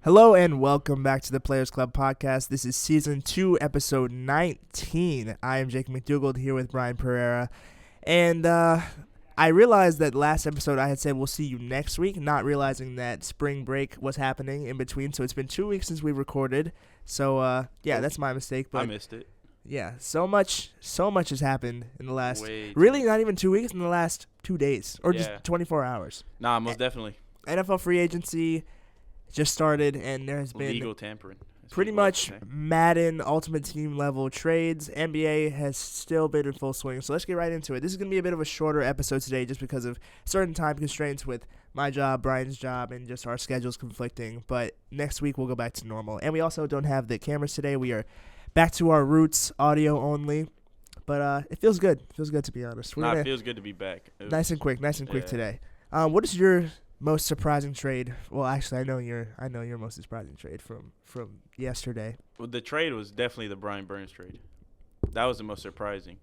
Hello and welcome back to the Players Club podcast. This is season 2, episode 19. I am Jake McDougald here with Brian Pereira. And I realized that last episode I had said we'll see you next week, not realizing that spring break was happening in between. So it's been 2 weeks since we recorded. So that's my mistake. But I missed it. yeah, so much has happened in the last, Way really not even 2 weeks, in the last 2 days or Yeah. just 24 hours. Nah, most definitely. NFL free agency just started, and there has been Legal tampering. That's pretty what much people like to say. Madden Ultimate Team level trades. NBA has still been in full swing, so let's get right into it. This is going to be a bit of a shorter episode today just because of certain time constraints with my job, Brian's job, and just our schedules conflicting. But next week we'll go back to normal. And we also don't have the cameras today. We are back to our roots, audio only. But it feels good. It feels good, to be honest. We're Nah, gonna- it feels good to be back. It nice was- and quick yeah. today. What is your most surprising trade? Well, actually, I know your most surprising trade from yesterday. Well, the trade was definitely the Brian Burns trade. That was the most surprising.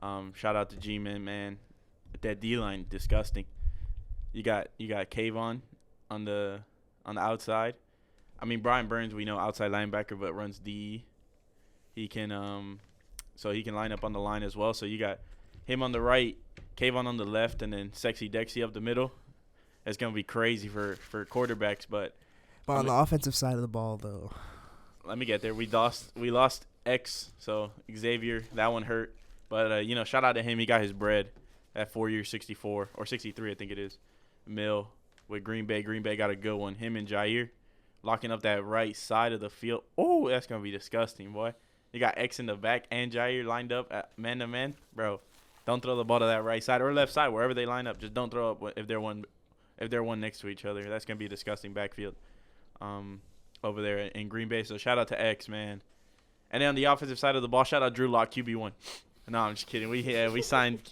Shout out to G-Man, man. That D-line, disgusting. You got Kayvon on the outside. I mean, Brian Burns, we know outside linebacker, but runs D. He can line up on the line as well. So you got him on the right, Kayvon on the left, and then Sexy Dexy up the middle. It's gonna be crazy for quarterbacks, but But on the offensive side of the ball, though, let me get there. We lost X, so Xavier, that one hurt. But shout out to him. He got his bread at 4 years, 64 or 63, I think it is. Mill with Green Bay. Green Bay got a good one. Him and Jair locking up that right side of the field. Oh, that's gonna be disgusting, boy. You got X in the back and Jair lined up at man to man, bro. Don't throw the ball to that right side or left side, wherever they line up. Just don't throw up if they're one next to each other. That's gonna be a disgusting backfield. Over there in Green Bay. So shout out to X, man. And then on the offensive side of the ball, shout out Drew Lock, QB1. No, I'm just kidding. We signed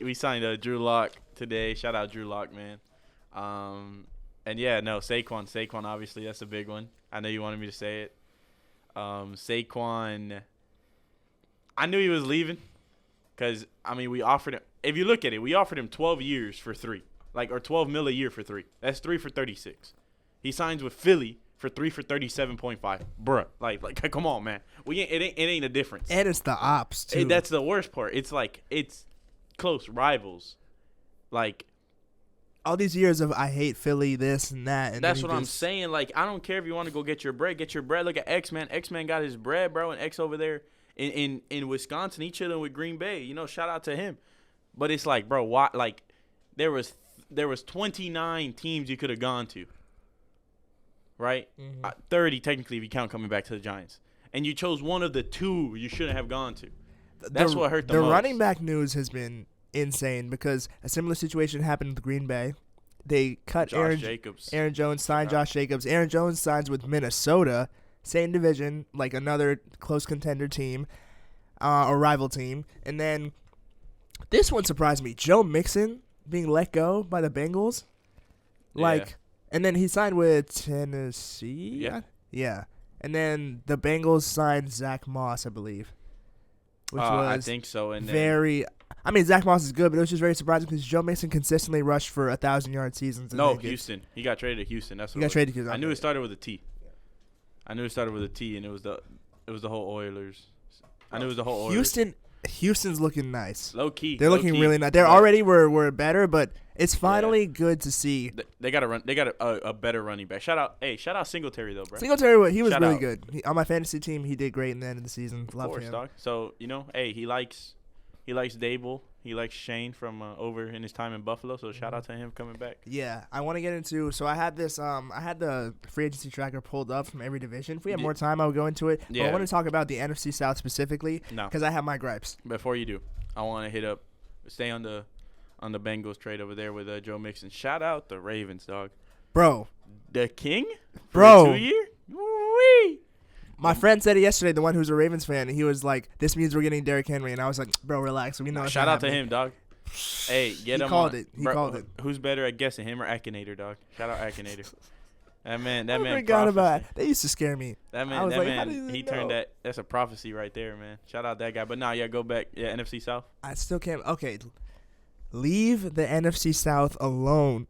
Drew Lock today. Shout out Drew Lock, man. And yeah, no, Saquon obviously, that's a big one. I know you wanted me to say it. Saquon, I knew he was leaving because we offered him. If you look at it, we offered him 12 years for 3, or 12 mil a year for 3. That's 3 for 36. He signs with Philly for 3 for 37.5, bruh. Like, come on, man. It ain't a difference. and it's the ops too. That's the worst part. It's close rivals. Like, all these years of I hate Philly, this and that, and that's then what I'm saying. Like, I don't care if you want to go get your bread. Get your bread. Look at X-Man. X-Man got his bread, bro. And X over there in Wisconsin, he chilling with Green Bay. Shout out to him. But it's like, bro, why? Like, there was 29 teams you could have gone to. Right? Mm-hmm. 30 technically if you count coming back to the Giants. And you chose one of the 2 you shouldn't have gone to. That's what hurt the most. The running back news has been insane because a similar situation happened with Green Bay. They cut Josh Jacobs. Aaron Jones, signed Josh Jacobs. Aaron Jones signs with Minnesota, same division, like another close contender team or rival team. And then this one surprised me. Joe Mixon being let go by the Bengals. Yeah. And then he signed with Tennessee. Yeah. Yeah. And then the Bengals signed Zach Moss, I believe. Which I was think so. And Zach Moss is good, but it was just very surprising because Joe Mixon consistently rushed for 1,000-yard seasons. no, Houston. He got traded to Houston. That's what He got traded to Houston. I knew it started with a T. I knew it started with a T, and it was the whole Oilers. I knew it was the whole Oilers. Houston's looking nice. Low key. They're looking really nice. They're already were better, but it's finally good to see. They got to run. They got a better running back. Shout out Singletary though, bro. Singletary, he was Shout really out. good. On my fantasy team, he did great in the end of the season. Of Love course, him. dog. So he likes Dable. He likes Shane from over in his time in Buffalo. So shout out to him coming back. Yeah, I want to get into. So I had this. I had the free agency tracker pulled up from every division. If we had more time, I would go into it. But I Yeah. want to talk about the NFC South specifically No. because I have my gripes. Before you do, I want to hit up, stay on the Bengals trade over there with Joe Mixon. Shout out the Ravens, dog. Bro, The King, Bro. 2 year. Woo-wee. my friend said it yesterday, the one who's a Ravens fan, and he was like, this means we're getting Derrick Henry. And I was like, bro, relax. We know it's Shout not out to happening. him, dog. Hey, get He him called on. it. He Bro, called it. Who's better at guessing, him or Akinator, dog? Shout out Akinator. That man. I forgot prophecy. about it. They used to scare me. That I man. was That like, how does man. he He know? turned that. That's a prophecy right there, man. Shout out that guy. But nah, go back. Yeah, NFC South. I still can't. Okay, leave the NFC South alone.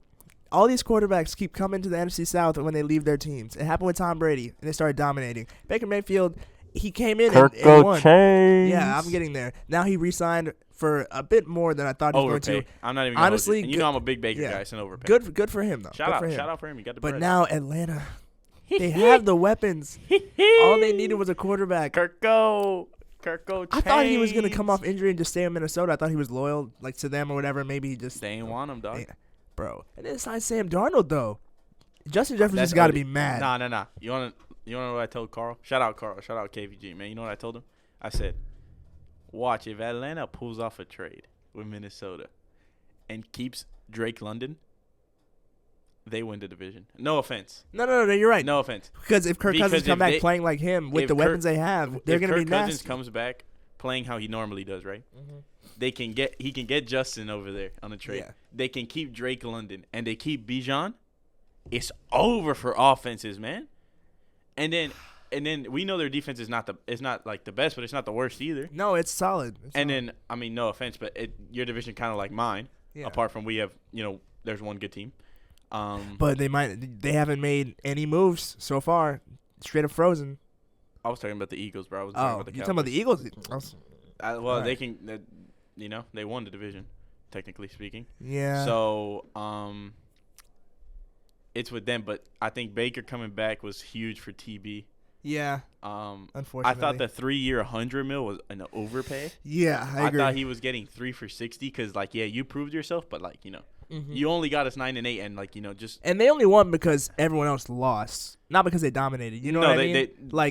all these quarterbacks keep coming to the NFC South when they leave their teams. It happened with Tom Brady, and they started dominating. Baker Mayfield, he came in and won. Chase. Yeah, I'm getting there. Now he re-signed for a bit more than I thought he was going to. I'm not even gonna Honestly, hold you. And you know I'm a big Baker guy, so overpay. Good for him though. Shout out for him. He got the But bread. now Atlanta, they have the weapons. All they needed was a quarterback. Kirko I thought he was gonna come off injury and just stay in Minnesota. I thought he was loyal, like to them or whatever. Maybe he just They ain't want him, dog. bro. And then signed Sam Darnold though. Justin Jefferson's got to be mad. Nah. You wanna know what I told Carl? Shout out Carl. Shout out KVG, man. You know what I told him? I said, watch if Atlanta pulls off a trade with Minnesota and keeps Drake London, they win the division. No offense. No. You're right. No offense. Because if Kirk Cousins come back playing like him with the weapons they have, they're gonna be nasty. If Kirk Cousins comes back playing how he normally does, right? Mm-hmm. He can get Justin over there on the trade. Yeah. They can keep Drake London and they keep Bijan. It's over for offenses, man. And then we know their defense is not like the best, but it's not the worst either. No, it's solid. Then I mean, no offense, but your division kind of like mine. Yeah. Apart from we have, there's one good team. But they haven't made any moves so far. Straight up frozen. I was talking about the Eagles, bro. I was talking about the Cowboys. You're talking about the Eagles? They can, they won the division, technically speaking. Yeah. So, it's with them, but I think Baker coming back was huge for TB. Yeah. Unfortunately, I thought the 3-year $100 million was an overpay. Yeah, I agree. I thought he was getting 3 for $60 because, you proved yourself, but you only got us 9-8, and just. And they only won because everyone else lost, not because they dominated. You know what I mean?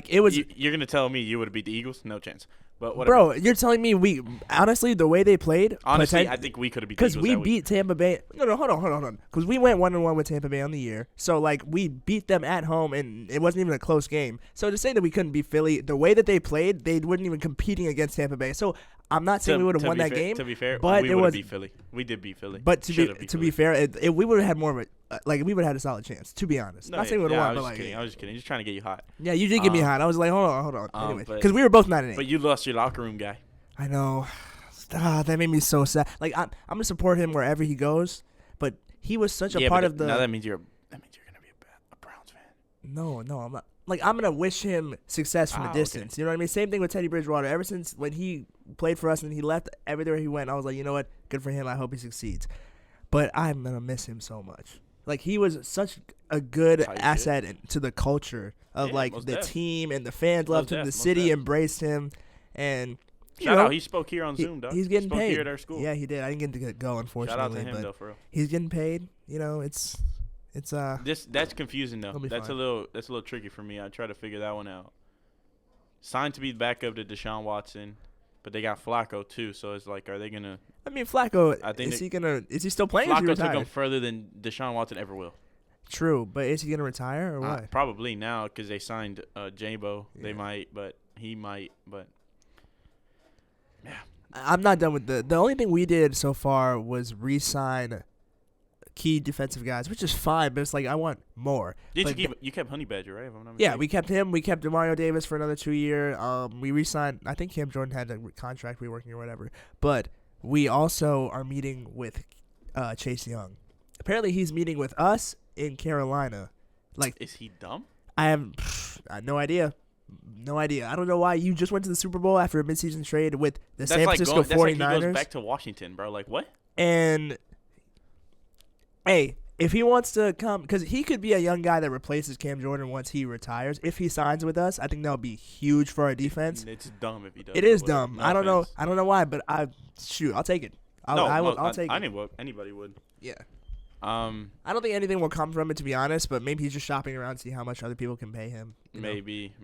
It was. You're gonna tell me you would have beat the Eagles? No chance. But whatever. Bro, you're telling me honestly the way they played. Honestly, I think we could have beat the Eagles. Because we beat Tampa Bay. No, hold on. Because we went 1-1 with Tampa Bay on the year. So we beat them at home, and it wasn't even a close game. So to say that we couldn't beat Philly, the way that they played, they weren't even competing against Tampa Bay. So I'm not saying we would have won that game. To be fair, but we would have beat Philly. We did beat Philly. But to be fair, we would have had more of a we would have had a solid chance. To be honest, not saying we would have won, but I was just kidding. Just trying to get you hot. Yeah, you did get me hot. I was like, hold on. Anyway, because we were both 9-8. But you lost your locker room guy. I know. That made me so sad. I'm gonna support him wherever he goes, but he was such a part of the. Now that means you're gonna be a Browns fan. No, I'm not. I'm gonna wish him success from a distance. Okay. You know what I mean? Same thing with Teddy Bridgewater. Ever since when he played for us and he left, everywhere he went, I was like, you know what? Good for him. I hope he succeeds. But I'm gonna miss him so much. He was such a good asset to the culture of the team, and the fans loved him. The city embraced him, and. Shout out, he spoke here on Zoom, dog. He's getting paid. Here at our school. Yeah, he did. I didn't get to go, unfortunately. Shout out to him, though, for real. He's getting paid. It's that's confusing though. That's fine. That's a little tricky for me. I try to figure that one out. Signed to be the backup to Deshaun Watson, but they got Flacco too. So it's are they gonna? I mean, Flacco. Is he still playing? Flacco took him further than Deshaun Watson ever will. True, but is he gonna retire or what? Probably now because they signed Jabo. Yeah. They might, but he might, but. Yeah. I'm not done with the only thing we did so far was re-sign key defensive guys, which is fine, but it's I want more. You kept Honey Badger, right? If I'm not mistaken. Yeah, we kept him. We kept Demario Davis for another 2 year. We re-signed. I think Cam Jordan had a contract reworking or whatever. But we also are meeting with Chase Young. Apparently, he's meeting with us in Carolina. Is he dumb? I have no idea. No idea. I don't know why you just went to the Super Bowl after a midseason trade with the San Francisco 49ers. That's he goes back to Washington, bro. What? And, hey, if he wants to come, because he could be a young guy that replaces Cam Jordan once he retires. If he signs with us, I think that would be huge for our defense. It's dumb if he does. It is dumb. No I don't know. I don't know why, but I'll take it. I'll take it. I know anybody would. Yeah. I don't think anything will come from it, to be honest, but maybe he's just shopping around to see how much other people can pay him. Maybe.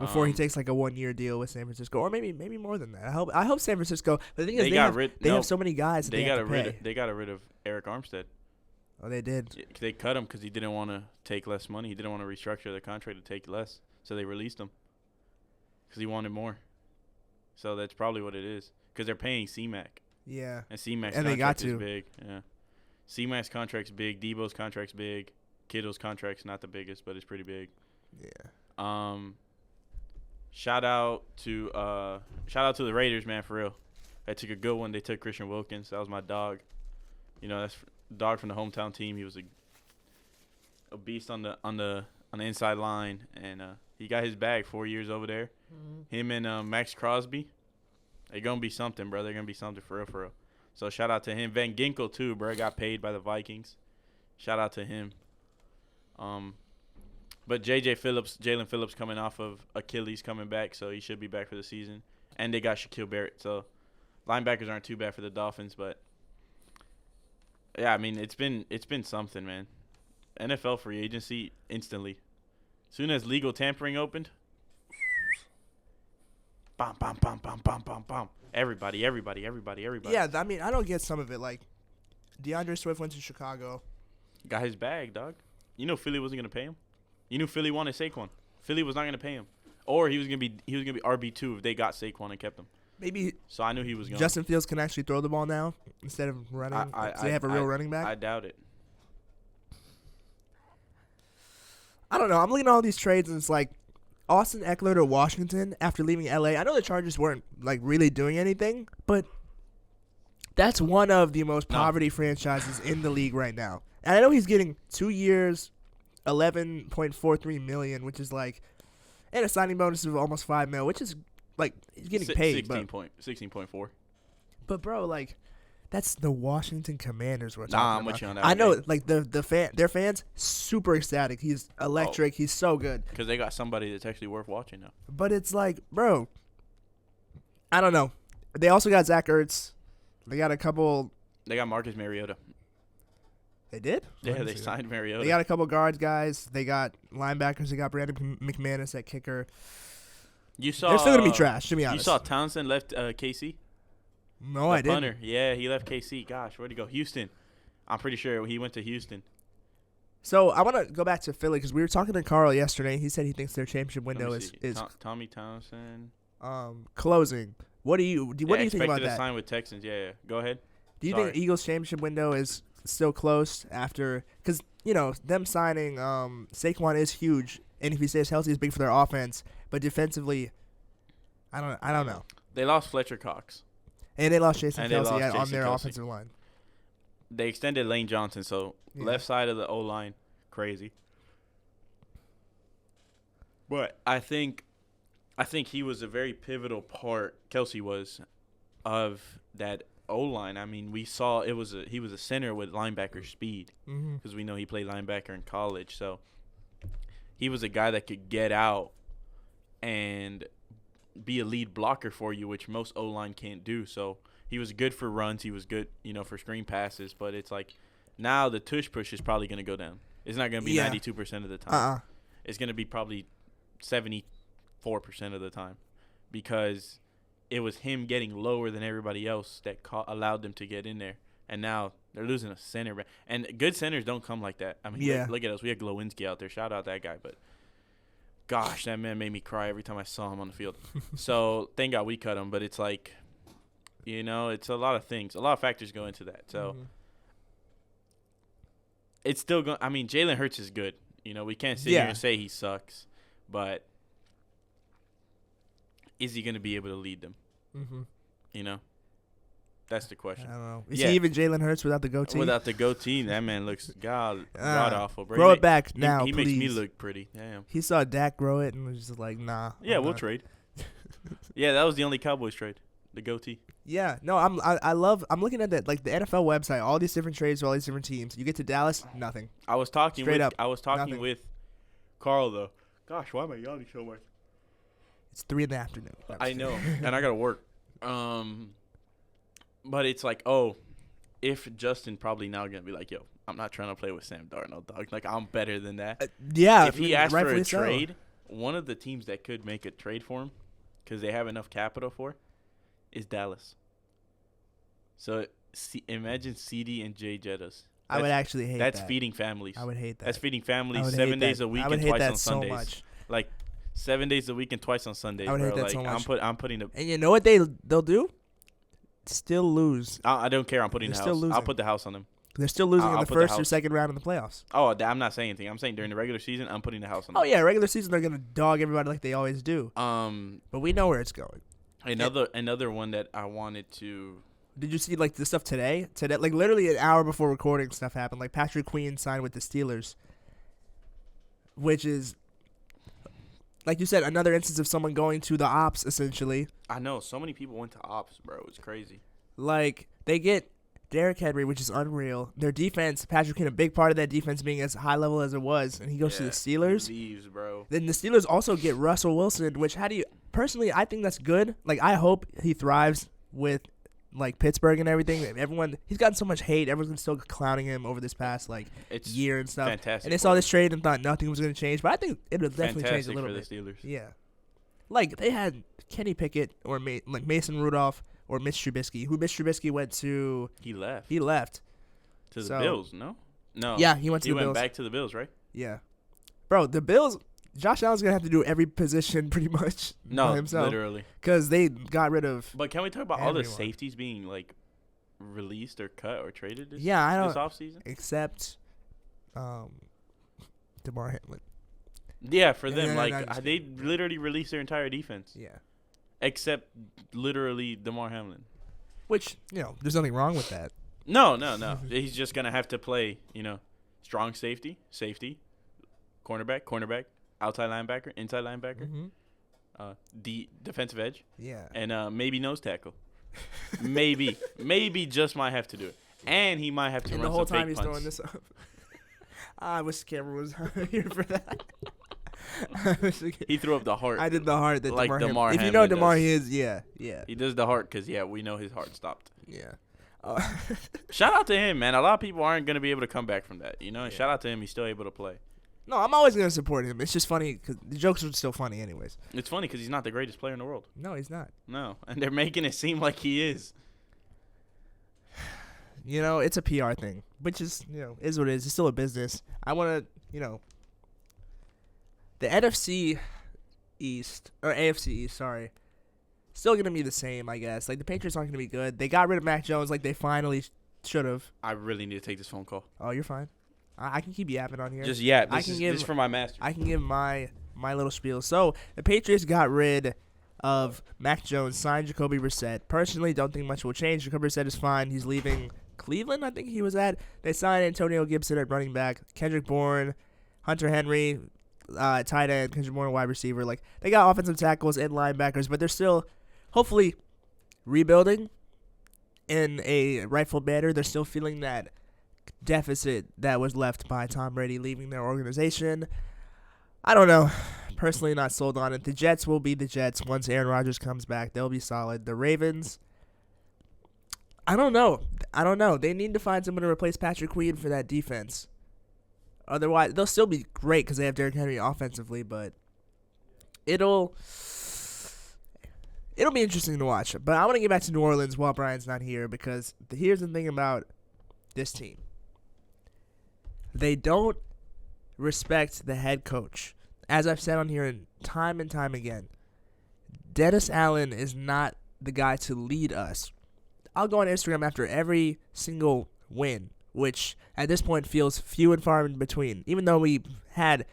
Before he takes a 1-year deal with San Francisco, or maybe more than that. I hope San Francisco. But the thing is, they have so many guys. They got rid of Eric Armstead. Oh, they did. They cut him because he didn't want to take less money. He didn't want to restructure the contract to take less, so they released him because he wanted more. So that's probably what it is because they're paying C-Mac. Yeah. And C-Mac's and contract is big. Yeah. C-Mac's contract's big. Debo's contract's big. Kittle's contract's not the biggest, but it's pretty big. Yeah. Shout out to the Raiders, man, for real. They took a good one. They took Christian Wilkins. That was my dog. That's dog from the hometown team. He was a a beast on the inside line, and he got his bag. 4 years over there. Him and Max Crosby, they're gonna be something, bro. They're gonna be something for real, for real. So shout out to him. Van Ginkel too, bro. Got paid by the Vikings. Shout out to him. But Jalen Phillips coming off of Achilles coming back, so he should be back for the season. And they got Shaquille Barrett, so linebackers aren't too bad for the Dolphins, but yeah, I mean it's been something, man. NFL free agency instantly. Soon as legal tampering opened, bam, bam, bam, bam, bam, bam, bam. Everybody. Yeah, I mean, I don't get some of it. Like, DeAndre Swift went to Chicago. Got his bag, dog. You know Philly wasn't gonna pay him. You knew Philly wanted Saquon. Philly was not gonna pay him, or he was gonna be RB2 if they got Saquon and kept him. Maybe. So I knew he was going. Justin Fields can actually throw the ball now instead of running. They have a real running back. I doubt it. I don't know. I'm looking at all these trades, and it's like Austin Eckler to Washington after leaving LA. I know the Chargers weren't like really doing anything, but that's one of the most poverty franchises in the league right now. And I know he's getting 2 years, $11.43 million, which is like, and a signing bonus of almost $5 million, which is like he's getting paid. 16.4. But bro, like, that's the Washington Commanders we're talking I'm about. with you on that. I know, like their fans super ecstatic. He's electric. He's so good. Because they got somebody that's actually worth watching now. But it's like, bro, I don't know. They also got Zach Ertz. They got a couple. They got Marcus Mariota. They did? Yeah, they signed Mariota. They got a couple guards guys. They got linebackers. They got Brandon McManus at kicker. You saw. They're still gonna be trash, to be honest. You saw Townsend left KC. No, I didn't. Punter. Yeah, he left KC. Gosh, where'd he go? Houston. I'm pretty sure he went to Houston. So I want to go back to Philly because we were talking to Carl yesterday. He said he thinks their championship window is Tommy Townsend closing. What do you think about that? Expected to sign with Texans. Yeah. Go ahead. Do you think Eagles championship window is still close after? Because them signing Saquon is huge, and if he stays healthy, it's big for their offense. But defensively, I don't know. They lost Fletcher Cox. And they lost Jason Kelce on their offensive line. They extended Lane Johnson, so left side of the O-line, crazy. But I think he was a very pivotal part, Kelce was, of that O-line. I mean, we saw he was a center with linebacker speed because we know he played linebacker in college. So he was a guy that could get out and be a lead blocker for you, which most O-line can't do. So he was good for runs. He was good, for screen passes. But it's like now the tush push is probably going to go down. It's not going to be 92% of the time. It's going to be probably 74% of the time because it was him getting lower than everybody else that allowed them to get in there. And now they're losing a center. And good centers don't come like that. I mean, look at us. We had Glowinski out there. Shout out that guy. But gosh, that man made me cry every time I saw him on the field. So thank God we cut him. But it's like, it's a lot of things. A lot of factors go into that. So it's still going. I mean, Jalen Hurts is good. We can't sit here and say he sucks. But is he going to be able to lead them? That's the question. I don't know. Is he even Jalen Hurts without the goatee? Without the goatee, that man looks god awful. Bro. Grow it back now, he please. Makes me look pretty. Damn. He saw Dak grow it and was just like, nah. Yeah, we'll trade. Yeah, that was the only Cowboys trade. The goatee. Yeah, no, I'm looking at that, like the NFL website, all these different trades for all these different teams. You get to Dallas, nothing. I was talking nothing. with Carl though. Gosh, why am I yawning so much? It's 3 in the afternoon. I know, and I gotta work. But it's like, if Justin probably now gonna be like, yo, I'm not trying to play with Sam Darnold, dog. Like I'm better than that. If he asked for a trade, one of the teams that could make a trade for him, because they have enough capital for, is Dallas. So imagine CD and Jay Jettas. I would actually hate that. That's feeding families. I would hate that. That's feeding families 7 days a week and twice on Sundays. So much. Like 7 days a week and twice on Sundays. I would hate that like, so much. I'm putting the. And you know what they'll do? Still lose. I don't care. I'm putting the house. Losing. I'll put the house on them. They're still losing in the first or second round of the playoffs. Oh, I'm not saying anything. I'm saying during the regular season, I'm putting the house on them. Oh yeah, regular season they're gonna dog everybody like they always do. But we know where it's going. Another one that I wanted to. Did you see like the stuff today? Like literally an hour before recording, stuff happened. Like Patrick Queen signed with the Steelers, which is, like you said, another instance of someone going to the ops, essentially. I know. So many people went to ops, bro. It's crazy. Like, they get Derrick Henry, which is unreal. Their defense, Patrick Queen, a big part of that defense being as high level as it was, and he goes to the Steelers. He leaves, bro. Then the Steelers also get Russell Wilson, which personally, I think that's good. Like, I hope he thrives with, like, Pittsburgh and everything. He's gotten so much hate. Everyone's still clowning him over this past, like, It's year and stuff. fantastic. And they saw this trade and thought nothing was going to change, but I think it'll definitely change a Fantastic little for bit. the Steelers. Yeah. Like, they had Kenny Pickett or like Mason Rudolph or Mitch Trubisky, who Mitch Trubisky went to. He left. He left. To the So- Bills, no? No. Yeah, he went to He the went Bills. back to the Bills, right? Yeah. Bro, the Bills, Josh Allen's going to have to do every position pretty much No, by himself. literally. Because they got rid of. But can we talk about all the Everyone. safeties being, like, released or cut or traded this, Yeah, I this don't. offseason? Except DeMar Hamlin. Yeah, for Yeah, them. no, like, no, just they literally released their entire defense. Yeah. Except, literally, DeMar Hamlin. Which, there's nothing wrong with that. No. He's just going to have to play, strong safety, cornerback, outside linebacker, inside linebacker, Mm-hmm. defensive edge, Yeah. and maybe nose tackle. maybe just might have to do it. And he might have to And run the whole some time fake he's punts. throwing this up. I wish the camera was here for that. I wish the He threw up the heart. I did the heart that Like DeMar DeMar Hamlin. If you know Hamlin DeMar, does. he is, yeah. He does the heart because, we know his heart stopped. Yeah. Shout out to him, man. A lot of people aren't going to be able to come back from that, And Yeah. shout out to him. He's still able to play. No, I'm always going to support him. It's just funny because the jokes are still funny anyways. It's funny because he's not the greatest player in the world. No, he's not. No. And they're making it seem like he is. It's a PR thing, which is, is what it is. It's still a business. I want to, the NFC East, or AFC East, sorry, still going to be the same, I guess. Like, the Patriots aren't going to be good. They got rid of Mac Jones like they finally should have. I really need to take this phone call. Oh, you're fine. I can keep yapping on here. Just this This is is for my master. I can give my little spiel. So, the Patriots got rid of Mac Jones, signed Jacoby Brissett. Personally, don't think much will change. Jacoby Brissett is fine. He's leaving Cleveland, I think he was at. They signed Antonio Gibson at running back, Kendrick Bourne, Hunter Henry, tight end, Kendrick Bourne, wide receiver. Like, they got offensive tackles and linebackers, but they're still, hopefully, rebuilding in a rightful manner. They're still feeling that deficit that was left by Tom Brady leaving their organization. I don't know. Personally, not sold on it. The Jets will be the Jets once Aaron Rodgers comes back. They'll be solid. The Ravens, I don't know. They need to find someone to replace Patrick Queen for that defense. Otherwise, they'll still be great because they have Derrick Henry offensively, but it'll be interesting to watch. But I want to get back to New Orleans while Brian's not here because here's the thing about this team. They don't respect the head coach. As I've said on here time and time again, Dennis Allen is not the guy to lead us. I'll go on Instagram after every single win, which at this point feels few and far in between, even though we had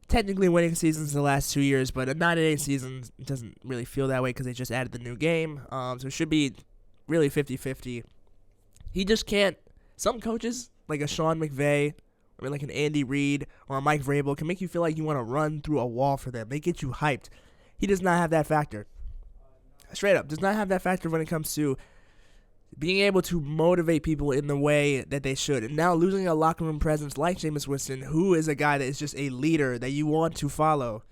technically winning seasons the last 2 years, but a 9-8 season doesn't really feel that way because they just added the new game. So it should be really 50-50. He just can't. Some coaches, like a Sean McVay, or like an Andy Reid, or a Mike Vrabel, can make you feel like you want to run through a wall for them. They get you hyped. He does not have that factor. Straight up, does not have that factor when it comes to being able to motivate people in the way that they should. And now losing a locker room presence like Jameis Winston, who is a guy that is just a leader that you want to follow,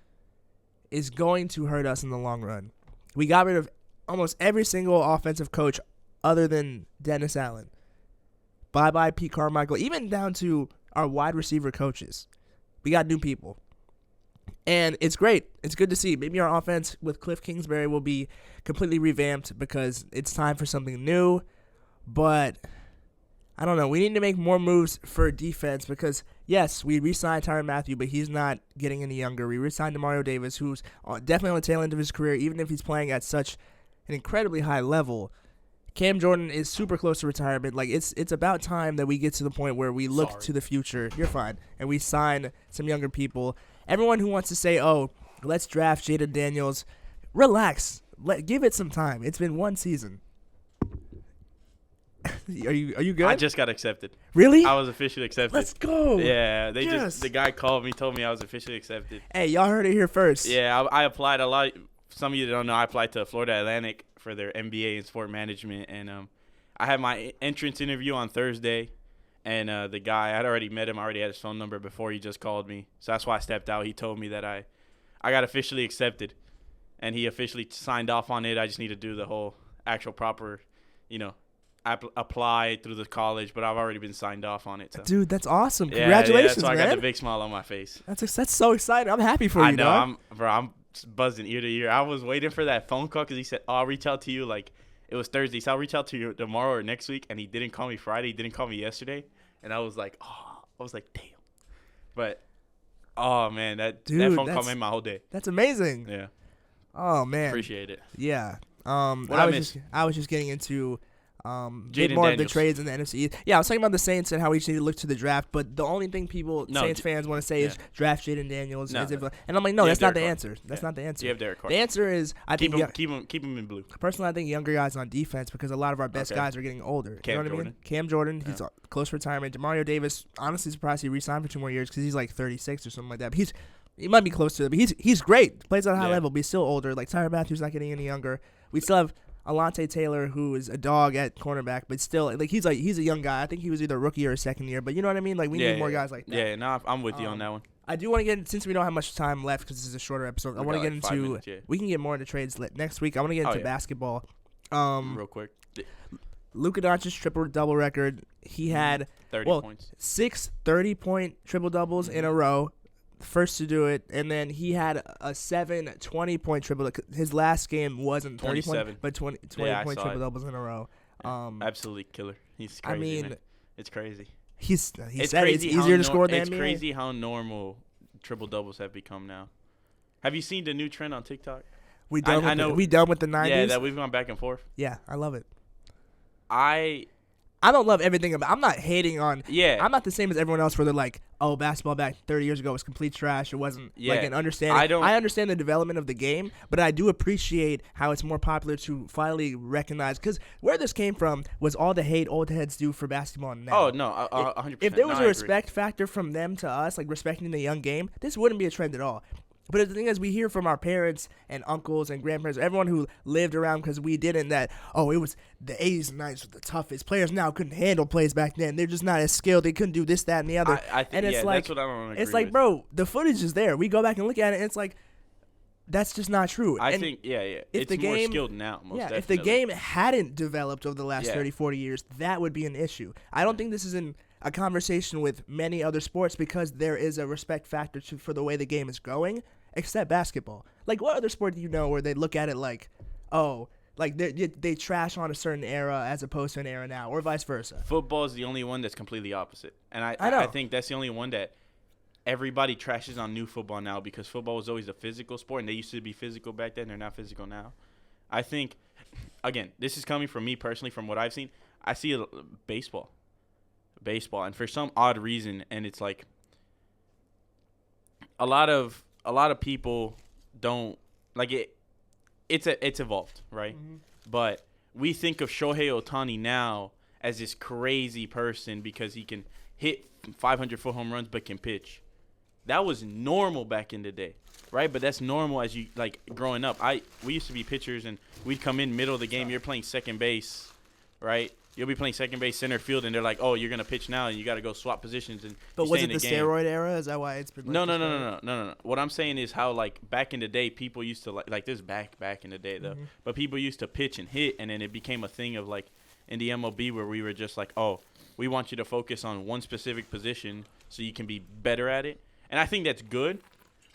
is going to hurt us in the long run. We got rid of almost every single offensive coach other than Dennis Allen. Bye-bye Pete Carmichael, even down to our wide receiver coaches. We got new people. And it's great. It's good to see. Maybe our offense with Cliff Kingsbury will be completely revamped because it's time for something new. But I don't know. We need to make more moves for defense because, yes, we re-signed Tyrann Mathieu, but he's not getting any younger. We re-signed Demario Davis, who's definitely on the tail end of his career, even if he's playing at such an incredibly high level. Cam Jordan is super close to retirement. Like, it's about time that we get to the point where we look to the future. You're fine. And we sign some younger people. Everyone who wants to say, oh, let's draft Jaden Daniels, relax. Give it some time. It's been one season. Are you good? I just got accepted. Really? I was officially accepted. Let's go. Yeah, Yes. the guy called me, told me I was officially accepted. Hey, y'all heard it here first. Yeah, I applied a lot. Some of you don't know, I applied to Florida Atlantic for their MBA in sport management, and I had my entrance interview on Thursday, and the guy, I had already met him, I already had his phone number before he just called me, so that's why I stepped out. He told me that I got officially accepted, and he officially signed off on it. I just need to do the whole actual proper, apply through the college, but I've already been signed off on it. So. Dude, that's awesome. Yeah, Congratulations, so I man. got the big smile on my face. That's so exciting. I'm happy for you, I know, dog. I'm buzzing ear to ear. I was waiting for that phone call because he said, "Oh, I'll reach out to you." Like it was Thursday, so I'll reach out to you tomorrow or next week. And he didn't call me Friday. He didn't call me yesterday, and I was like, damn. But oh man, that phone call made my whole day. That's amazing. Yeah. Oh man. Appreciate it. Yeah. What I I was miss? just getting into bit Jaden more of the Daniels. trades in the NFC East. Yeah, I was talking about the Saints and how we just need to look to the draft, but the only thing Saints fans want to say is draft Jaden Daniels. No. And I'm like, no, You that's have not the Derek answer. That's not the answer. You have Derek Carr. The answer is I Keep think him in blue. personally I think younger guys on defense because a lot of our best Okay. guys are getting older. Cam you know what I Jordan. mean? Cam Jordan, he's close to retirement. Demario Davis, honestly surprised he re-signed for 2 more years because he's like 36 or something like that. But he might be close to it, but he's great. Plays at a high level, but he's still older. Like Tyrann Mathieu not getting any younger. We still have Alontae Taylor, who is a dog at cornerback, but still, like he's a young guy. I think he was either a rookie or a second year, but you know what I mean. Like we need more guys like that. Yeah, no, I'm with you on that one. I do want to get since we don't have much time left because this is a shorter episode. I want to get got, like, 5 into. minutes, yeah. We can get more into trades next week. I want to get into basketball. Real quick, Luka Doncic's triple-double record. He had 30 points. 6 30-point triple-doubles in a row. First to do it, and then he had a 7 20-point triple. His last game wasn't 30 points, but 20 point triple doubles in a row. Absolutely killer. He's crazy. I mean, man. It's crazy. He it's said crazy it's easier to score than It's NBA. crazy how normal triple doubles have become now. Have you seen the new trend on TikTok? We done with the 90s. Yeah, that we've gone back and forth. Yeah, I love it. I don't love everything about. I'm not hating on. Yeah. I'm not the same as everyone else where they're like, oh, basketball back 30 years ago was complete trash. It wasn't like an understanding. I understand the development of the game, but I do appreciate how it's more popular to finally recognize. Because where this came from was all the hate old heads do for basketball now. Oh, no, 100%. If there was a respect factor from them to us, like respecting the young game, this wouldn't be a trend at all. But the thing is, we hear from our parents and uncles and grandparents, everyone who lived around because we didn't, that, oh, it was the 80s and 90s were the toughest. Players now couldn't handle plays back then. They're just not as skilled. They couldn't do this, that, and the other. I think, and it's that's what I don't agree It's like, with. bro, the footage is there. We go back and look at it, and it's like, that's just not true. I think, it's more skilled now, most definitely. If the game hadn't developed over the last 30, 40 years, that would be an issue. I don't think this is a conversation with many other sports because there is a respect factor for the way the game is going. Except basketball. Like, what other sport do you know where they look at it like, oh, like they trash on a certain era as opposed to an era now, or vice versa? Football is the only one that's completely opposite. And I know. I think that's the only one that everybody trashes on new football now because football was always a physical sport, and they used to be physical back then. They're not physical now. I think, again, this is coming from me personally, from what I've seen. I see baseball, and for some odd reason, and it's like a lot of people don't like it. It's evolved, right? Mm-hmm. But we think of Shohei Ohtani now as this crazy person because he can hit 500-foot home runs but can pitch. That was normal back in the day, right? But that's normal as you like growing up. We used to be pitchers and we'd come in middle of the game. You're playing second base, right? You'll be playing second base, center field, and they're like, "Oh, you're gonna pitch now, and you got to go swap positions." And but was it the steroid era? Is that why it's been? Like No. What I'm saying is how like back in the day, people used to like this back in the day though. Mm-hmm. But people used to pitch and hit, and then it became a thing of like in the MLB where we were just like, "Oh, we want you to focus on one specific position so you can be better at it." And I think that's good,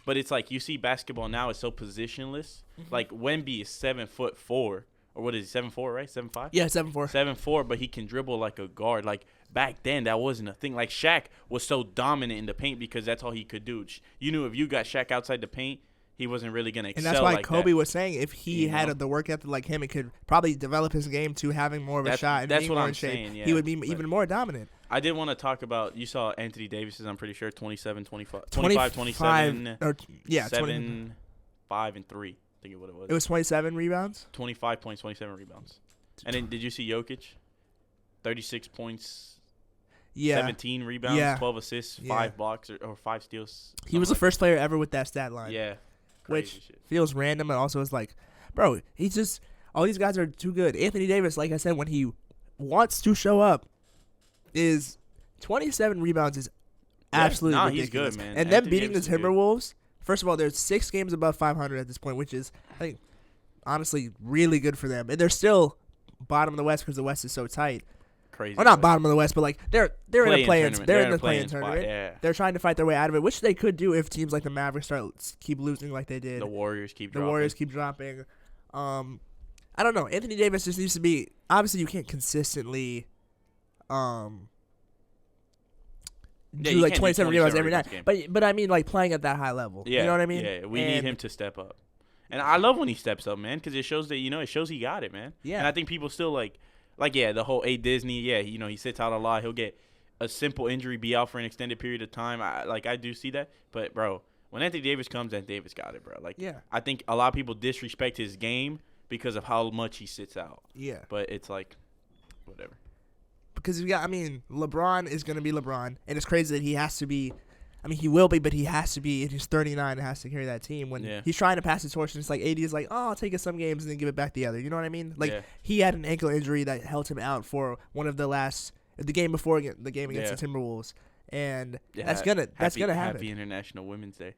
but it's like you see basketball now is so positionless. Mm-hmm. Like Wemby is 7'4". Or what is he, 7'4", right? 7'5"? Yeah, 7'4". 7'4", but he can dribble like a guard. Like, back then, that wasn't a thing. Like, Shaq was so dominant in the paint because that's all he could do. You knew if you got Shaq outside the paint, he wasn't really going to excel. And that's why like Kobe that. was saying if he had the work ethic like him, it could probably develop his game to having more of a shot and that's being what more I'm in shape. saying, yeah. He would be even more dominant. I did want to talk about, you saw Anthony Davis's, I'm pretty sure, 27, 25, 27, 7, 5, and 3. I think it was 27 rebounds? 25 points, 27 rebounds. And then did you see Jokic? 36 points, Yeah. 17 rebounds, Yeah. 12 assists, Yeah. 5 blocks or 5 steals. He was the first player ever with that stat line. Yeah. Which Crazy shit. feels random and also is like, bro, he's just all these guys are too good. Anthony Davis, like I said, when he wants to show up, is 27 rebounds is absolutely nah, ridiculous. he's good, man. And them Anthony beating Davis the is good. Timberwolves, first of all, they're 6 games above 500 at this point, which is, I think, honestly, really good for them. And they're still bottom of the West because the West is so tight. Crazy. Or not but bottom of the West, but like they're in a play-in play-in. tournament. They're in the play-in play-in spot, tournament. Yeah. They're trying to fight their way out of it, which they could do if teams like the Mavericks keep losing like they did. The Warriors keep The dropping. Warriors keep dropping. I don't know. Anthony Davis just needs to be. Obviously, you can't consistently Yeah, do you like can't do 27 rebounds every night. rebounds a But I mean, like playing at that high level. Yeah. You know what I mean? Yeah, we need him to step up. And I love when he steps up, man, because it shows that, it shows he got it, man. Yeah. And I think people still the whole A Disney, he sits out a lot. He'll get a simple injury, be out for an extended period of time. I do see that. But, bro, when Anthony Davis comes, Anthony Davis got it, bro. Yeah. I think a lot of people disrespect his game because of how much he sits out. Yeah. But it's like, whatever. Because LeBron is going to be LeBron, and it's crazy that he has to be. I mean, he will be, but he has to be. And he's 39 and has to carry that team. When he's trying to pass the torch, and it's like AD is like, oh, I'll take it some games and then give it back the other. You know what I mean? Like he had an ankle injury that held him out for one of the game before the game against the Timberwolves, and that's gonna happen. Happy International Women's Day.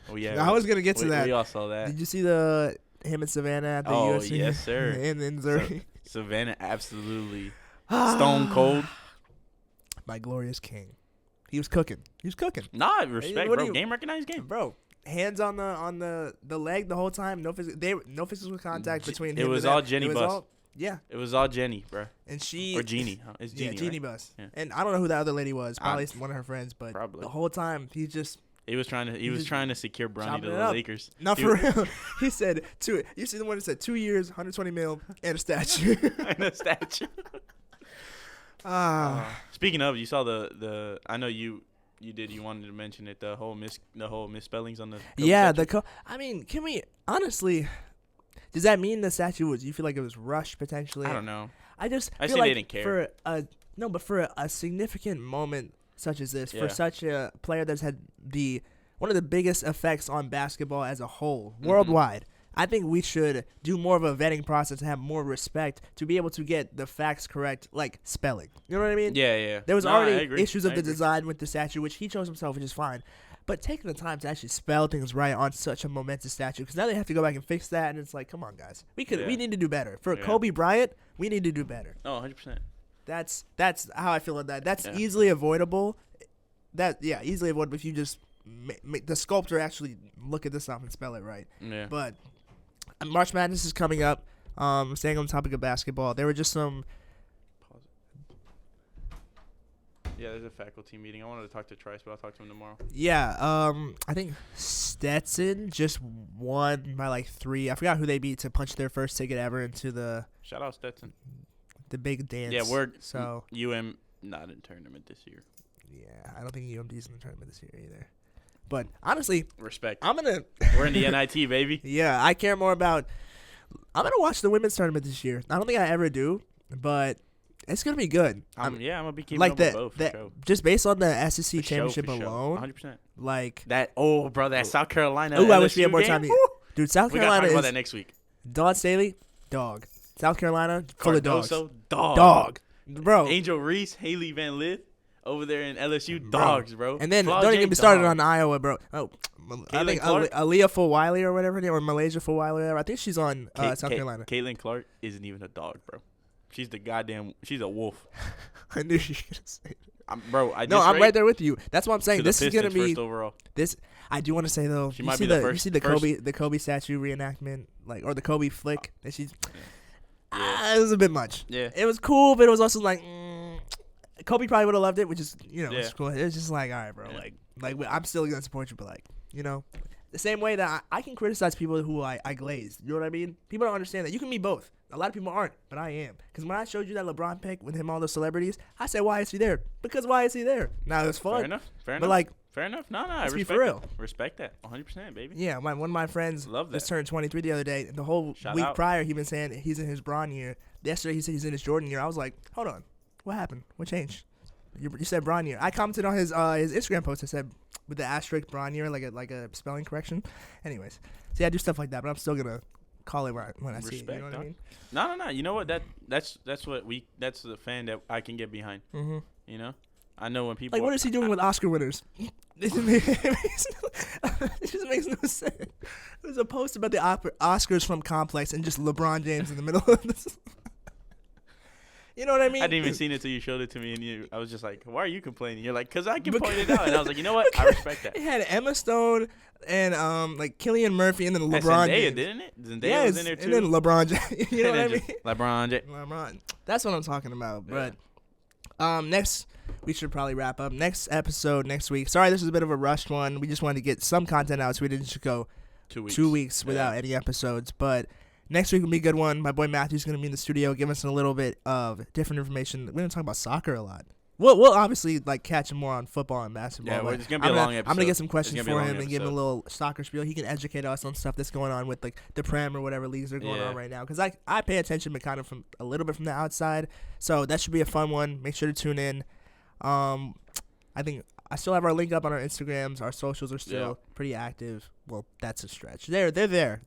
Oh yeah, I was gonna get to that. We all saw that. Did you see him and Savannah at the Oh UFC? yes, sir. in Missouri. Savannah absolutely stone cold. My glorious king. He was cooking. Nah, respect, What bro. do you- Game recognized game. Bro, hands on the leg the whole time. No physical contact between him. It was and all them. Jenny It was Bus. all- Yeah, It was all Jenny, bro. and she Or Jeannie. Huh? It's Jeannie, Jeannie right? Bus. Yeah. And I don't know who that other lady was. Probably one of her friends, but Probably. the whole time he just He was trying to secure Bronny chopping to it the up. Lakers. not He for real. He said two. You see the one that said 2 years, 120 mil, and a statue. and a statue. Speaking of, you saw the I know you wanted to mention it, the whole misspellings on the Kobe Yeah, statue. I mean, can we honestly? Does that mean the statue was? You feel like it was rushed potentially? I don't know. I just I feel say like they didn't care. for a significant moment such as this, Yeah. for such a player that's had one of the biggest effects on basketball as a whole Mm-hmm. worldwide. I think we should do more of a vetting process and have more respect to be able to get the facts correct, like spelling. You know what I mean? Yeah. There was No, I already agree. issues of I the agree. design with the statue, which he chose himself, which is fine. But taking the time to actually spell things right on such a momentous statue, because now they have to go back and fix that, and it's like, come on, guys, we Yeah. need to do better. For Yeah. Kobe Bryant, we need to do better. Oh, 100%. That's how I feel about that. That's Yeah. easily avoidable. Easily avoidable if you just make the sculptor actually look at this up and spell it right. Yeah. But March Madness is coming up. Staying on the topic of basketball, there were just some. Pause it. Yeah, there's a faculty meeting. I wanted to talk to Trice, but I'll talk to him tomorrow. Yeah, I think Stetson just won by like 3. I forgot who they beat to punch their first ticket ever into the Shout out Stetson. big dance. Yeah, we're so UM not in tournament this year. yeah. I don't think UMD's in the tournament this year either. But honestly, Respect. I'm gonna. We're in the NIT, baby. Yeah, I care more about. I'm gonna watch the women's tournament this year. I don't think I ever do, but it's gonna be good. I'm gonna be keeping like up with that. both for That sure. just based on the SEC For championship sure. alone, 100%. like That South Carolina. ooh, I wish we LSU had more game? time. Woo! Dude, South We gotta Carolina talk about is that next week. Dawn Staley, dog. South Carolina, full of dogs. Cardoso, dog. Dog, bro. Angel Reese, Haley Van Lith, over there in LSU, Bro. dogs, bro. And then Flaw don't J, even get started dog. on Iowa, bro. Oh, I Caitlin think Clark? Aaliyah Fulwiley or whatever, or Malaysia Fulwiley. Or whatever. I think she's on South Carolina. Caitlin Clark isn't even a dog, bro. She's she's a wolf. I knew she was gonna say it. I'm right there with you. That's what I'm saying. This is gonna be first overall. this. I do want to say though. She You might see be the you first- see the first- Kobe statue reenactment, like, or the Kobe flick that she's. Yeah. It was a bit much. Yeah. It was cool, but it was also like. Kobe probably would have loved it, which is Yeah. it's cool. It's just like, all right, bro. Yeah. Like I'm still gonna support you, but like, the same way that I can criticize people who I glazed. You know what I mean? People don't understand that you can be both. A lot of people aren't, but I am. Because when I showed you that LeBron pick with him, all those celebrities, I said, why is he there? Because why is he there? Now it was fun. Fair enough. But like, Fair enough. No, I let's be respect for real. it. Respect that. 100%, baby. Yeah, one of my friends Love just that. turned 23 the other day. The whole Shout week out. prior, he been saying he's in his Bron year. Yesterday, he said he's in his Jordan year. I was like, hold on. What happened? What changed? You said Bronnier. I commented on his Instagram post. I said with the asterisk Bronnier, like a spelling correction. Anyways, so yeah, I do stuff like that, but I'm still gonna call it when I see it. You know what I mean? No. You know what? That's the fan that I can get behind. Mm-hmm. You know, I know when people like, what is he doing with Oscar winners? It just makes no sense. There's a post about the Oscars from Complex and just LeBron James in the middle of this. You know what I mean? I didn't even see it until you showed it to me, and I was just like, "Why are you complaining?" You're like, "Cause I can point it out," and I was like, "You know what? I respect that." It had Emma Stone and like Cillian Murphy and then LeBron Zendaya, James. didn't it? Zendaya was in there too. And then LeBron James. You know what I mean? LeBron James. LeBron. That's what I'm talking about. But next, we should probably wrap up. Next episode next week. Sorry, this was a bit of a rushed one. We just wanted to get some content out, so we didn't just go 2 weeks without any episodes. But next week will be a good one. My boy Matthew's going to be in the studio, giving us a little bit of different information. We're going to talk about soccer a lot. We'll obviously like catch him more on football and basketball. Yeah, it's going to be a long episode. I'm going to get some questions for him and give him a little soccer spiel. He can educate us on stuff that's going on with like the Prem or whatever leagues are going on right now. Because I pay attention, but kind of from a little bit from the outside. So that should be a fun one. Make sure to tune in. I think I still have our link up on our Instagrams. Our socials are still pretty active. Well, that's a stretch. They're there.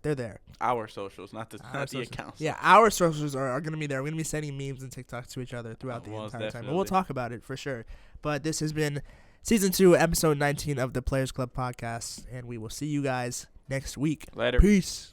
Our socials, not the accounts. Yeah, our socials are going to be there. We're going to be sending memes and TikToks to each other throughout the entire time. And we'll talk about it for sure. But this has been Season 2, Episode 19 of the Players Club Podcast. And we will see you guys next week. Later. Peace.